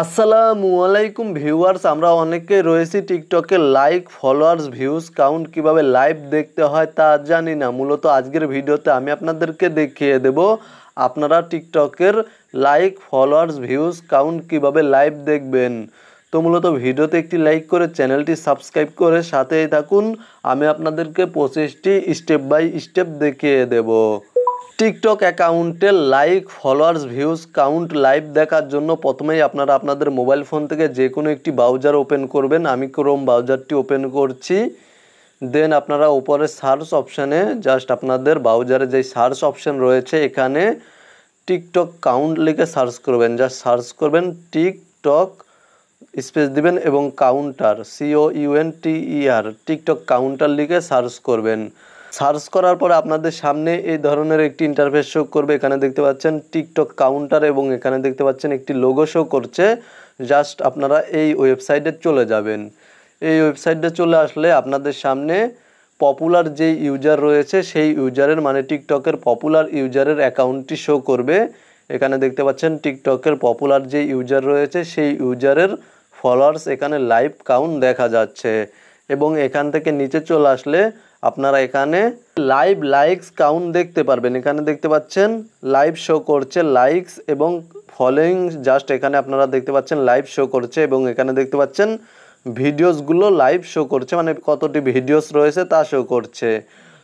আসসালামু আলাইকুম ভিউয়ার্স, আমরা অনেকেই রয়েছি টিকটকে লাইক ফলোয়ার্স ভিউজ কাউন্ট কিভাবে লাইভ দেখতে হয় তা জানি না। মূলত আজকের ভিডিওতে আমি আপনাদেরকে দেখিয়ে দেব আপনারা টিকটকের লাইক ফলোয়ার্স ভিউজ কাউন্ট কিভাবে লাইভ দেখবেন। তো মূলত ভিডিওতে একটি লাইক করে চ্যানেলটি সাবস্ক্রাইব করে সাথেই থাকুন, আমি আপনাদেরকে 25টি স্টেপ বাই স্টেপ দেখিয়ে দেব। টিকটক অ্যাকাউন্টে like followers views count live দেখার জন্য প্রথমেই আপনারা আপনাদের মোবাইল ফোন থেকে যে কোনো একটি ব্রাউজার ওপেন করবেন। আমি ক্রোম ব্রাউজারটি ওপেন করছি। দেন আপনারা উপরে সার্চ অপশানে জাস্ট আপনাদের ব্রাউজারে যে সার্চ অপশান রয়েছে এখানে টিকটক কাউন্ট লিখে সার্চ করবেন। জাস্ট সার্চ করবেন টিকটক স্পেস দিবেন এবং কাউন্টার COUNTER টিকটক কাউন্টার লিখে সার্চ করবেন। সার্চ করার পরে আপনাদের সামনে এই ধরনের একটি ইন্টারফেস শো করবে। এখানে দেখতে পাচ্ছেন টিকটক কাউন্টার এবং এখানে দেখতে পাচ্ছেন একটি লোগো শো করছে। জাস্ট আপনারা এই ওয়েবসাইটে চলে যাবেন। এই ওয়েবসাইটে চলে আসলে আপনাদের সামনে পপুলার যে ইউজার রয়েছে সেই ইউজারের মানে টিকটকের পপুলার ইউজারের অ্যাকাউন্টটি শো করবে। এখানে দেখতে পাচ্ছেন টিকটকের পপুলার যে ইউজার রয়েছে সেই ইউজারের ফলোয়ার্স এখানে লাইভ কাউন্ট দেখা যাচ্ছে। এবং এখান থেকে নিচে চলে আসলে আপনারা এখানে লাইভ লাইকস কাউন্ট দেখতে পারবেন। এখানে দেখতে পাচ্ছেন লাইভ শো করছে লাইকস এবং ফলোয়িং। জাস্ট এখানে আপনারা দেখতে পাচ্ছেন লাইভ শো করছে এবং এখানে দেখতে পাচ্ছেন ভিডিওসগুলো লাইভ শো করছে, মানে কতটি ভিডিওস রয়েছে তা শো করছে।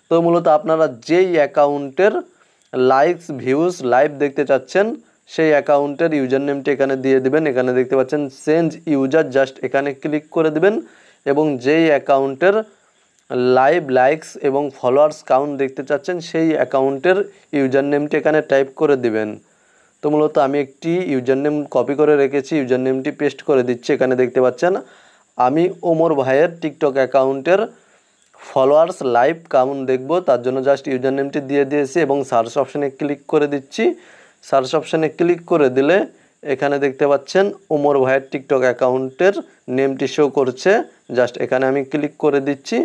তো মূলত আপনারা যেই অ্যাকাউন্টের লাইকস ভিউজ লাইভ দেখতে চাচ্ছেন সেই অ্যাকাউন্টের ইউজার নেমটি এখানে দিয়ে দিবেন। এখানে দেখতে পাচ্ছেন চেঞ্জ ইউজার, জাস্ট এখানে ক্লিক করে দিবেন এবং যেই অ্যাকাউন্টের লাইভ লাইকস এবং ফলোয়ার্স কাউন্ট দেখতে চাচ্ছেন সেই অ্যাকাউন্টের ইউজার নেমটি এখানে টাইপ করে দিবেন। তো মূলত আমি একটি ইউজার নেম কপি করে রেখেছি, ইউজার নেমটি পেস্ট করে দিচ্ছি। এখানে দেখতে পাচ্ছেন আমি ওমর ভাইয়ের টিকটক অ্যাকাউন্টের ফলোয়ার্স লাইভ কাউন্ট দেখব, তার জন্য জাস্ট ইউজার নেমটি দিয়ে দিয়েছি এবং সার্চ অপশানে ক্লিক করে দিচ্ছি। সার্চ অপশানে ক্লিক করে দিলে এখানে দেখতে পাচ্ছেন ওমর ভাইয়ের টিকটক অ্যাকাউন্টের নেমটি শো করছে। জাস্ট এখানে আমি ক্লিক করে দিচ্ছি।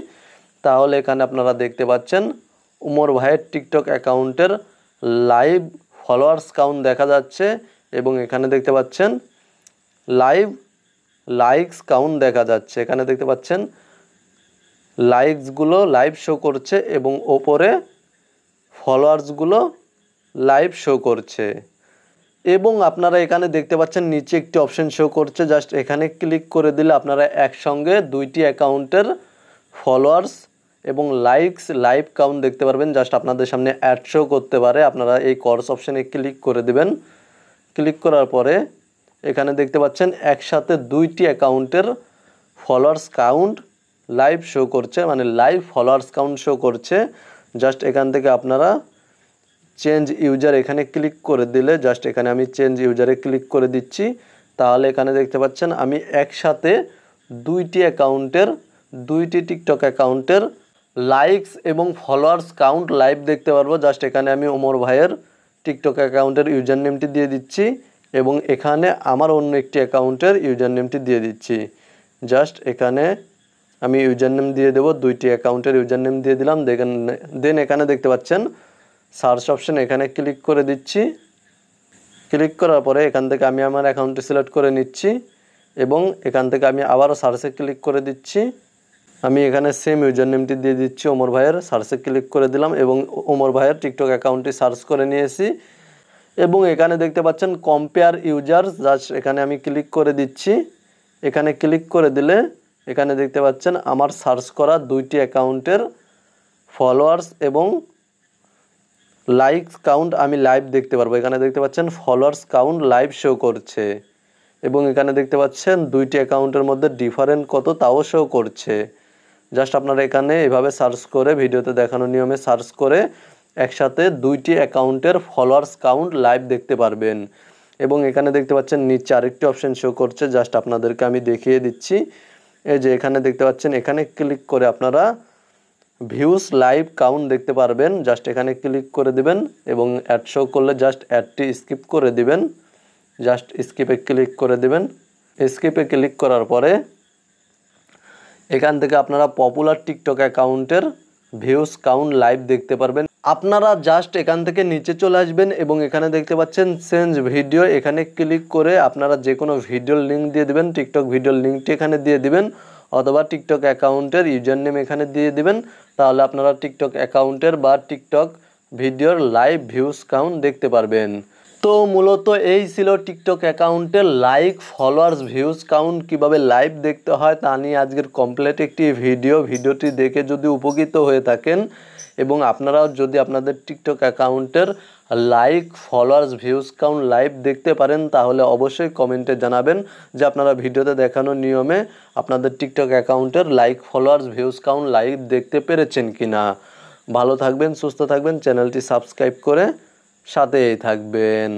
তাহলে এখানে আপনারা দেখতে পাচ্ছেন ওমর ভাইয়ের টিকটক অ্যাকাউন্টের লাইভ ফলোয়ার্স কাউন্ট দেখা যাচ্ছে এবং এখানে দেখতে পাচ্ছেন লাইভ লাইকস কাউন্ট দেখা যাচ্ছে। এখানে দেখতে পাচ্ছেন লাইকসগুলো লাইভ শো করছে এবং ওপরে ফলোয়ার্সগুলো লাইভ শো করছে। এবং আপনারা এখানে দেখতে পাচ্ছেন নিচে একটি অপশন শো করছে। জাস্ট এখানে ক্লিক করে দিলে আপনারা একসঙ্গে দুইটি অ্যাকাউন্টের ফলোয়ার্স এবং লাইকস লাইভ কাউন্ট দেখতে পারবেন। জাস্ট আপনাদের সামনে অ্যাড শো করতে পারে, আপনারা এই কোর্স অপশানে ক্লিক করে দিবেন। ক্লিক করার পরে এখানে দেখতে পাচ্ছেন একসাথে দুইটি অ্যাকাউন্টের ফলোয়ার্স কাউন্ট লাইভ শো করছে, মানে লাইভ ফলোয়ার্স কাউন্ট শো করছে। জাস্ট এখান থেকে আপনারা চেঞ্জ ইউজার এখানে ক্লিক করে দিলে জাস্ট এখানে আমি চেঞ্জ ইউজারে ক্লিক করে দিচ্ছি। তাহলে এখানে দেখতে পাচ্ছেন আমি একসাথে দুইটি টিকটক অ্যাকাউন্টের লাইকস এবং ফলোয়ার্স কাউন্ট লাইভ দেখতে পারবো। জাস্ট এখানে আমি ওমর ভাইয়ের টিকটক অ্যাকাউন্টের ইউজার নেমটি দিয়ে দিচ্ছি এবং এখানে আমার অন্য একটি অ্যাকাউন্টের ইউজার নেমটি দিয়ে দিচ্ছি। জাস্ট এখানে আমি ইউজার নেম দিয়ে দেবো, দুইটি অ্যাকাউন্টের ইউজার নেম দিয়ে দিলাম। দেন এখানে দেখতে পাচ্ছেন সার্চ অপশন, এখানে ক্লিক করে দিচ্ছি। ক্লিক করার পরে এখান থেকে আমি আমার অ্যাকাউন্টটি সিলেক্ট করে নিচ্ছি এবং এখান থেকে আমি আবারও সার্চে ক্লিক করে দিচ্ছি। আমি এখানে সেম ইউজার নেমটি দিয়ে দিচ্ছি ওমর ভাইয়ের, সার্চে ক্লিক করে দিলাম এবং ওমর ভাইয়ের টিকটক অ্যাকাউন্টটি সার্চ করে নিয়েছি। এবং এখানে দেখতে পাচ্ছেন কম্পেয়ার ইউজার্স, জাস্ট এখানে আমি ক্লিক করে দিচ্ছি। এখানে ক্লিক করে দিলে এখানে দেখতে পাচ্ছেন আমার সার্চ করা দুইটি অ্যাকাউন্টের ফলোয়ার্স এবং লাইকস কাউন্ট আমি লাইভ দেখতে পারবো। এখানে দেখতে পাচ্ছেন ফলোয়ার্স কাউন্ট লাইভ শো করছে এবং এখানে দেখতে পাচ্ছেন দুইটি অ্যাকাউন্টের মধ্যে ডিফারেন্ট কত তাও শো করছে। জাস্ট আপনারা এখানে এভাবে সার্চ করে ভিডিওতে দেখানো নিয়মে সার্চ করে একসাথে দুইটি অ্যাকাউন্টের ফলোয়ার্স কাউন্ট লাইভ দেখতে পারবেন। এবং এখানে দেখতে পাচ্ছেন নিচে আরেকটি অপশন শো করছে, জাস্ট আপনাদেরকে আমি দেখিয়ে দিচ্ছি। এই যে এখানে দেখতে পাচ্ছেন, এখানে ক্লিক করে আপনারা ভিউজ লাইভ কাউন্ট দেখতে পারবেন। জাস্ট এখানে ক্লিক করে দিবেন এবং অ্যাড শো করলে জাস্ট অ্যাডটি স্কিপ করে দিবেন। জাস্ট স্কিপে ক্লিক করে দিবেন। স্কিপে ক্লিক করার পরে এখান থেকে আপনারা পপুলার টিকটক অ্যাকাউন্টের ভিউজ কাউন্ট লাইভ দেখতে পারবেন। আপনারা জাস্ট এখান থেকে নিচে চলে আসবেন এবং এখানে দেখতে পাচ্ছেন চেঞ্জ ভিডিও, এখানে ক্লিক করে আপনারা যে কোনো ভিডিওর লিঙ্ক দিয়ে দিবেন, টিকটক ভিডিওর লিঙ্কটি এখানে দিয়ে দিবেন অথবা টিকটক অ্যাকাউন্টের ইউজার নেম এখানে দিয়ে দিবেন। তাহলে আপনারা টিকটক অ্যাকাউন্টের বা টিকটক ভিডিওর লাইভ ভিউজ কাউন্ট দেখতে পারবেন। তো মূলত এই ছিল টিকটক অ্যাকাউন্টের লাইক ফলোয়ার্স ভিউজ কাউন্ট কীভাবে লাইভ দেখতে হয় তা নিয়ে আজকের কমপ্লিট একটি ভিডিওটি দেখে যদি উপকৃত হয়ে থাকেন এবং আপনারাও যদি আপনাদের টিকটক অ্যাকাউন্টের like followers views count live দেখতে পারেন তাহলে অবশ্যই কমেন্টে জানাবেন যে আপনারা ভিডিওতে দেখানো নিয়মে আপনাদের টিকটক অ্যাকাউন্টের like followers views count live দেখতে পেরেছেন কিনা। ভালো থাকবেন, সুস্থ থাকবেন, চ্যানেলটি সাবস্ক্রাইব করে সাথেই থাকবেন।